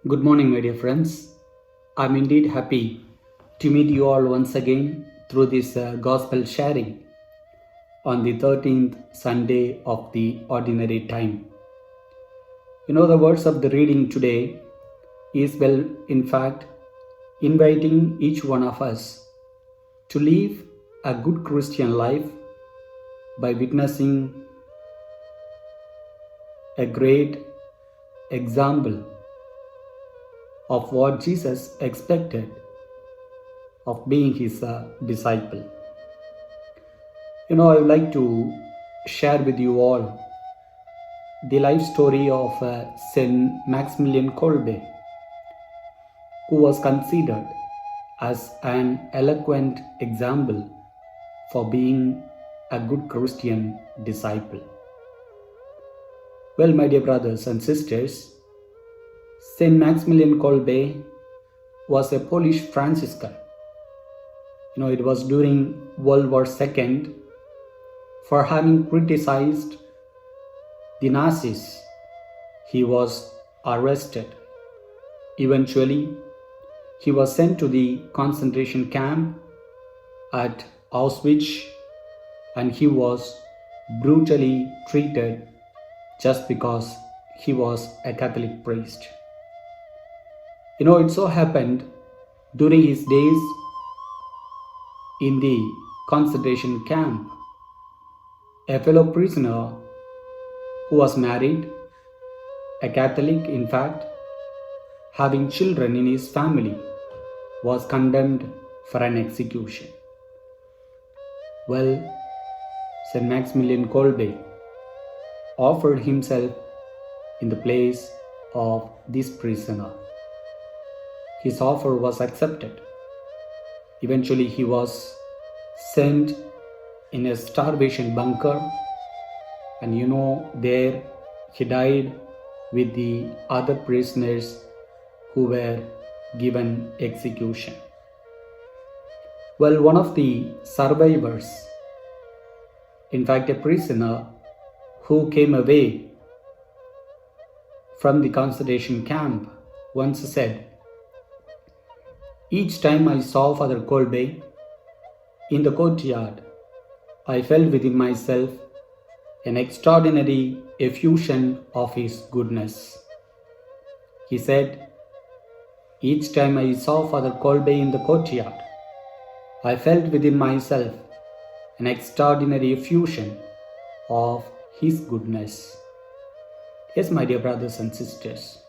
Good morning, my dear friends. I'm indeed happy to meet you all once again through this gospel sharing on the 13th Sunday of the ordinary time. The words of the reading today is, in fact, inviting each one of us to live a good Christian life by witnessing a great example of what Jesus expected of being his disciple. I would like to share with you all the life story of Saint Maximilian Kolbe, who was considered as an eloquent example for being a good Christian disciple. Well, my dear brothers and sisters, Saint Maximilian Kolbe was a Polish Franciscan. It was during World War II. For having criticized the Nazis, he was arrested. Eventually, he was sent to the concentration camp at Auschwitz, and he was brutally treated just because he was a Catholic priest. It so happened during his days in the concentration camp, a fellow prisoner who was married, a Catholic in fact, having children in his family, was condemned for an execution. Well, St. Maximilian Kolbe offered himself in the place of this prisoner. His offer was accepted. Eventually, he was sent in a starvation bunker, and there he died with the other prisoners who were given execution. Well, one of the survivors, in fact a prisoner who came away from the concentration camp, once said, "Each time I saw Father Kolbe in the courtyard, I felt within myself an extraordinary effusion of his goodness." He said, "Each time I saw Father Kolbe in the courtyard, I felt within myself an extraordinary effusion of his goodness." Yes, my dear brothers and sisters,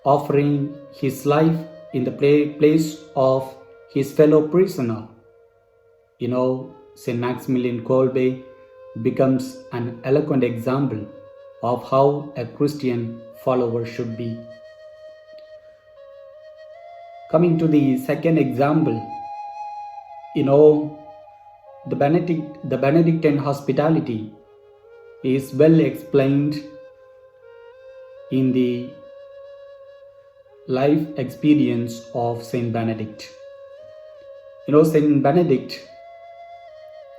offering his life in the place of his fellow prisoner, St. Maximilian Kolbe becomes an eloquent example of how a Christian follower should be. Coming to the second example, the Benedictine hospitality is well explained in the life experience of Saint Benedict. Saint Benedict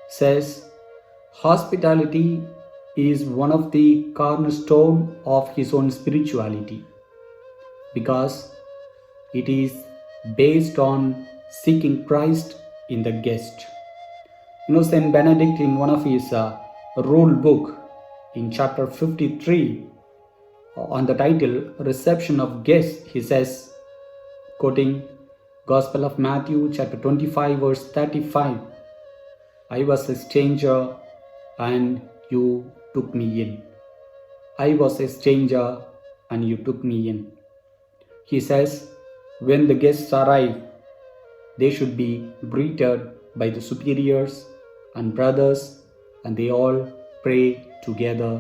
says hospitality is one of the cornerstone of his own spirituality because it is based on seeking Christ in the guest. Saint Benedict, in one of his rule book in chapter 53, on the title Reception of Guests, he says, quoting Gospel of Matthew chapter 25 verse 35, "I was a stranger and you took me in. I was a stranger and you took me in." He says, when the guests arrive, they should be greeted by the superiors and brothers, and they all pray together,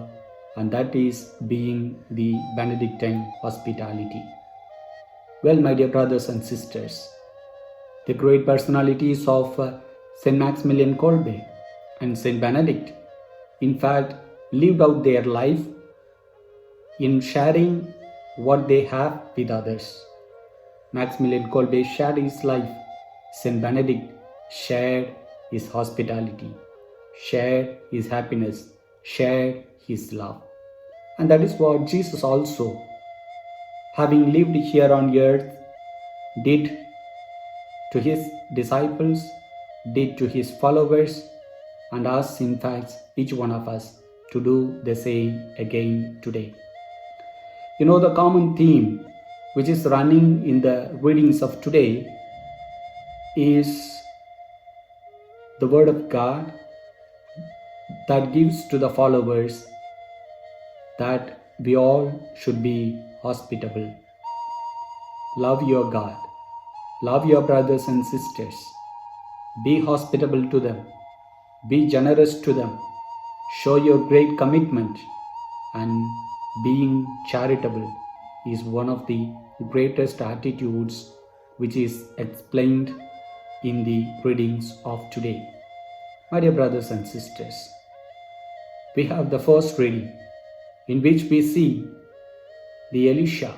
and that is being the Benedictine hospitality. Well, my dear brothers and sisters, the great personalities of St. Maximilian Kolbe and St. Benedict, in fact, lived out their life in sharing what they have with others. Maximilian Kolbe shared his life. St. Benedict shared his hospitality, shared his happiness, shared his love. And that is what Jesus also having lived here on earth, did to his disciples, did to his followers, and asks, in fact, each one of us to do the same again today. The common theme which is running in the readings of today is the Word of God that gives to the followers that we all should be hospitable. Love your God. Love your brothers and sisters. Be hospitable to them. Be generous to them. Show your great commitment. And being charitable is one of the greatest attitudes which is explained in the readings of today. My dear brothers and sisters, we have the first reading in which we see the Elisha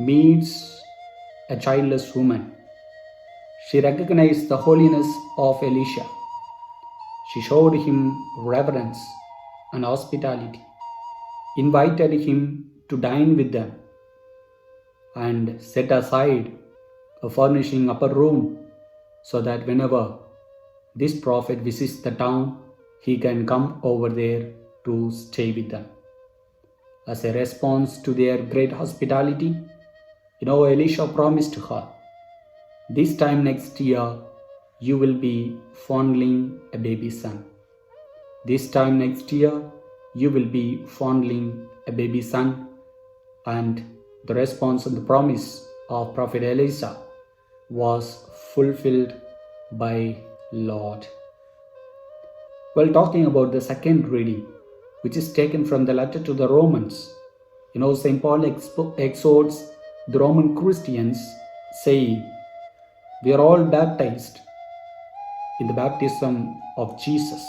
meets a childless woman. She recognized the holiness of Elisha. She showed him reverence and hospitality, invited him to dine with them, and set aside a furnishing upper room so that whenever this prophet visits the town, he can come over there to stay with them. As a response to their great hospitality, Elisha promised her, this time next year, you will be fondling a baby son. This time next year, you will be fondling a baby son. And the response and the promise of Prophet Elisha was fulfilled by Lord. While talking about the second reading, which is taken from the letter to the Romans, St. Paul exhorts the Roman Christians, saying, we are all baptized in the baptism of Jesus,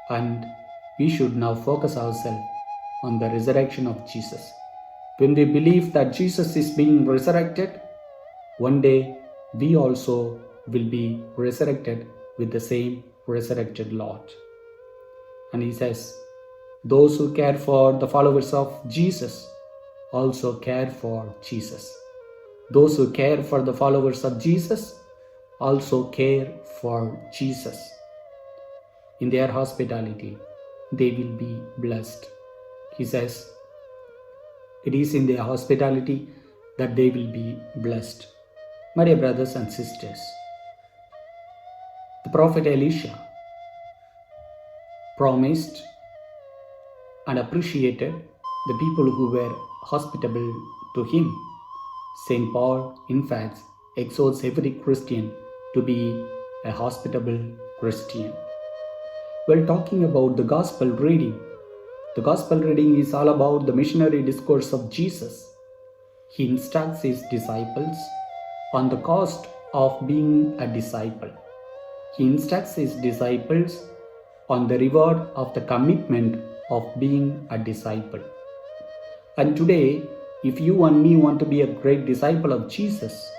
and we should now focus ourselves on the resurrection of Jesus. When we believe that Jesus is being resurrected, one day we also will be resurrected with the same resurrected Lord. And he says, those who care for the followers of Jesus also care for Jesus. Those who care for the followers of Jesus also care for Jesus. In their hospitality, they will be blessed. He says, it is in their hospitality that they will be blessed. My dear brothers and sisters, the prophet Elisha promised and appreciated the people who were hospitable to him. St. Paul, in fact, exhorts every Christian to be a hospitable Christian. While talking about the gospel reading is all about the missionary discourse of Jesus. He instructs his disciples on the cost of being a disciple. He instructs his disciples on the reward of the commitment of being a disciple. And today, if you and me want to be a great disciple of Jesus,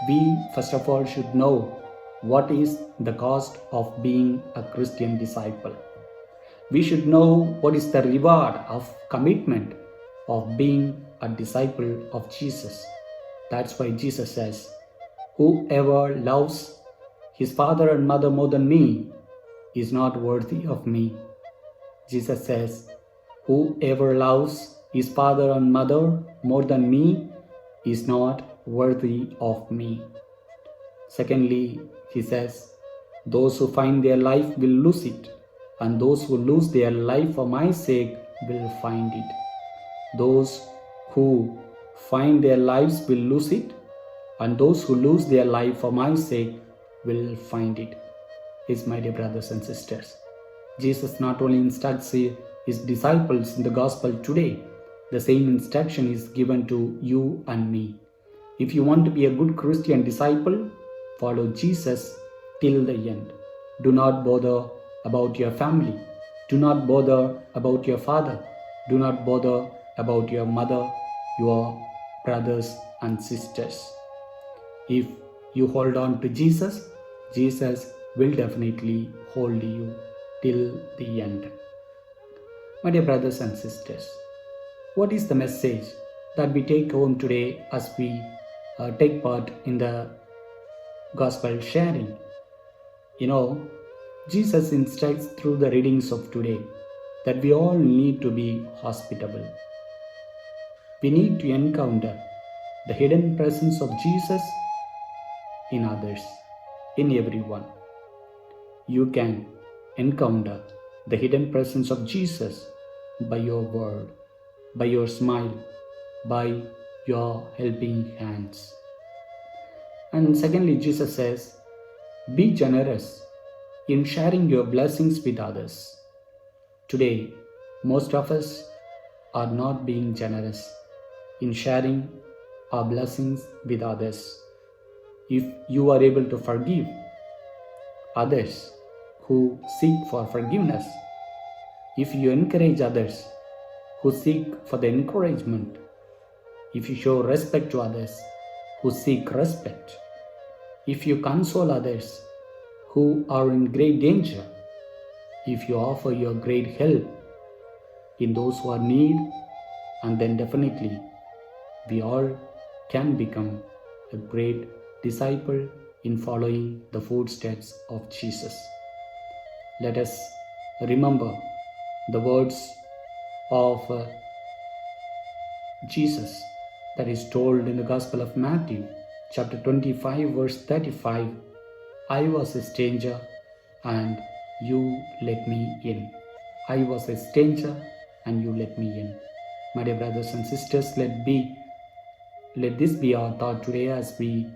we first of all should know what is the cost of being a Christian disciple. We should know what is the reward of commitment of being a disciple of Jesus. That's why Jesus says, whoever loves his father and mother more than me is not worthy of me. Jesus says, whoever loves his father and mother more than me is not worthy of me. Secondly, he says, those who find their life will lose it, and those who lose their life for my sake will find it. Those who find their lives will lose it, and those who lose their life for my sake will find it. Yes, my dear brothers and sisters, Jesus not only instructs his disciples in the gospel today, the same instruction is given to you and me. If you want to be a good Christian disciple, follow Jesus till the end. Do not bother about your family. Do not bother about your father. Do not bother about your mother, your brothers and sisters. If you hold on to Jesus, Jesus will definitely hold you till the end. My dear brothers and sisters, what is the message that we take home today as we take part in the gospel sharing. You know, Jesus instructs through the readings of today that we all need to be hospitable. We need to encounter the hidden presence of Jesus in others, in everyone. You can encounter the hidden presence of Jesus by your word, by your smile, by your helping hands. And secondly, Jesus says, be generous in sharing your blessings with others. Today, most of us are not being generous in sharing our blessings with others. If you are able to forgive others who seek for forgiveness, if you encourage others who seek for the encouragement, if you show respect to others who seek respect, if you console others who are in great danger, if you offer your great help in those who are in need, and then definitely we all can become a great disciple in following the footsteps of Jesus. Let us remember the words of Jesus that is told in the Gospel of Matthew, chapter 25, verse 35. I was a stranger and you let me in. I was a stranger and you let me in. My dear brothers and sisters, let this be our thought today as we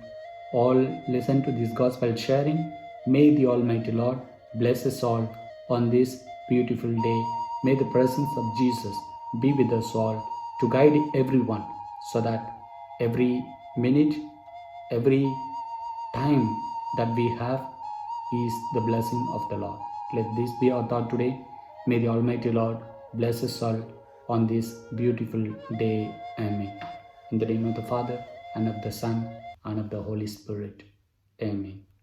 all listen to this gospel sharing. May the Almighty Lord bless us all on this beautiful day. May the presence of Jesus be with us all to guide everyone so that every minute, every time that we have is the blessing of the Lord. Let this be our thought today. May the Almighty Lord bless us all on this beautiful day. Amen. In the name of the Father, and of the Son, and of the Holy Spirit. Amen.